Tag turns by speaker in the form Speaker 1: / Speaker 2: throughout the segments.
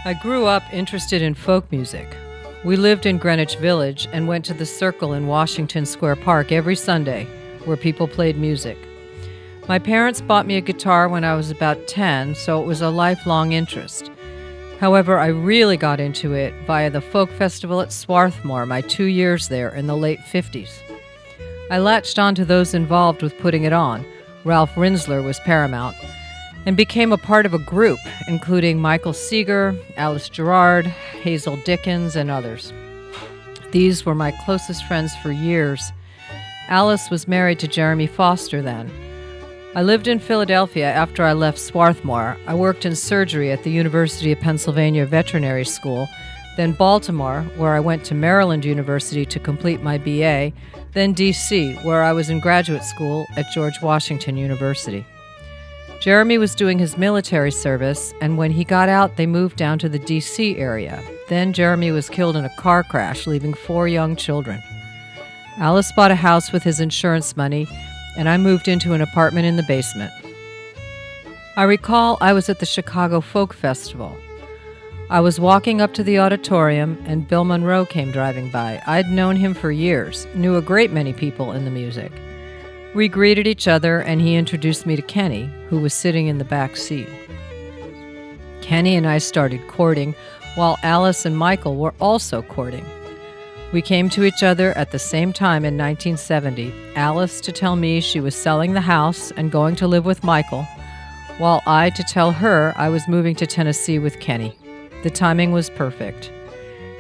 Speaker 1: I grew up interested in folk music. We lived in Greenwich Village and went to the Circle in Washington Square Park every Sunday, where people played music. My parents bought me a guitar when I was about 10, so it was a lifelong interest. However, I really got into it via the folk festival at Swarthmore, my 2 years there in the late 50s. I latched on to those involved with putting it on. Ralph Rinsler was paramount, and became a part of a group, including Michael Seeger, Alice Gerrard, Hazel Dickens, and others. These were my closest friends for years. Alice was married to Jeremy Foster then. I lived in Philadelphia after I left Swarthmore. I worked in surgery at the University of Pennsylvania Veterinary School, then Baltimore, where I went to Maryland University to complete my BA, then D.C., where I was in graduate school at George Washington University. Jeremy was doing his military service, and when he got out, they moved down to the D.C. area. Then Jeremy was killed in a car crash, leaving 4 young children. Alice bought a house with his insurance money, and I moved into an apartment in the basement. I recall I was at the Chicago Folk Festival. I was walking up to the auditorium, and Bill Monroe came driving by. I'd known him for years, knew a great many people in the music. We greeted each other, and he introduced me to Kenny, who was sitting in the back seat. Kenny and I started courting, while Alice and Michael were also courting. We came to each other at the same time in 1970, Alice to tell me she was selling the house and going to live with Michael, while I to tell her I was moving to Tennessee with Kenny. The timing was perfect.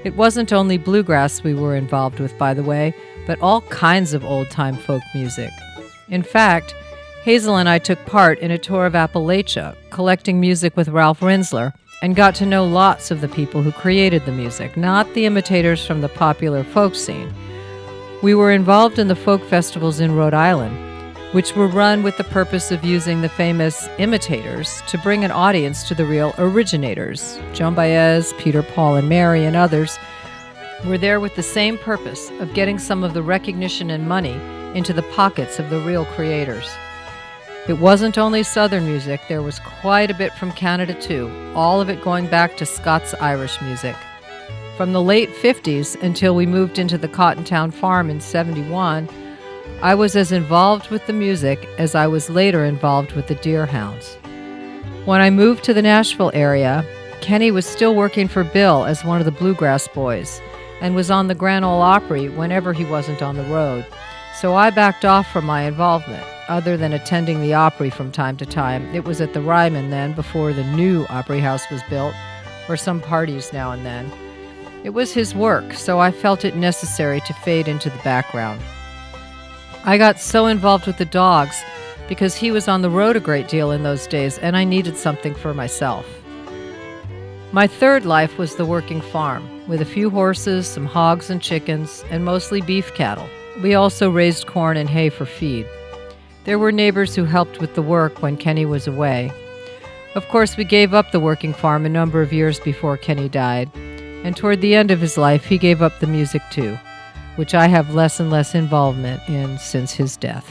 Speaker 1: It wasn't only bluegrass we were involved with, by the way, but all kinds of old-time folk music. In fact, Hazel and I took part in a tour of Appalachia, collecting music with Ralph Rinsler, and got to know lots of the people who created the music, not the imitators from the popular folk scene. We were involved in the folk festivals in Rhode Island, which were run with the purpose of using the famous imitators to bring an audience to the real originators. Joan Baez, Peter, Paul, and Mary, and others were there with the same purpose of getting some of the recognition and money into the pockets of the real creators. It wasn't only Southern music, there was quite a bit from Canada too, all of it going back to Scots-Irish music. From the late 50s until we moved into the Cottontown Farm in '71, I was as involved with the music as I was later involved with the Deerhounds. When I moved to the Nashville area, Kenny was still working for Bill as one of the Bluegrass Boys and was on the Grand Ole Opry whenever he wasn't on the road. So I backed off from my involvement, other than attending the Opry from time to time. It was at the Ryman then, before the new Opry House was built, or some parties now and then. It was his work, so I felt it necessary to fade into the background. I got so involved with the dogs because he was on the road a great deal in those days, and I needed something for myself. My third life was the working farm, with a few horses, some hogs and chickens, and mostly beef cattle. We also raised corn and hay for feed. There were neighbors who helped with the work when Kenny was away. Of course, we gave up the working farm a number of years before Kenny died, and toward the end of his life, he gave up the music too, which I have less and less involvement in since his death.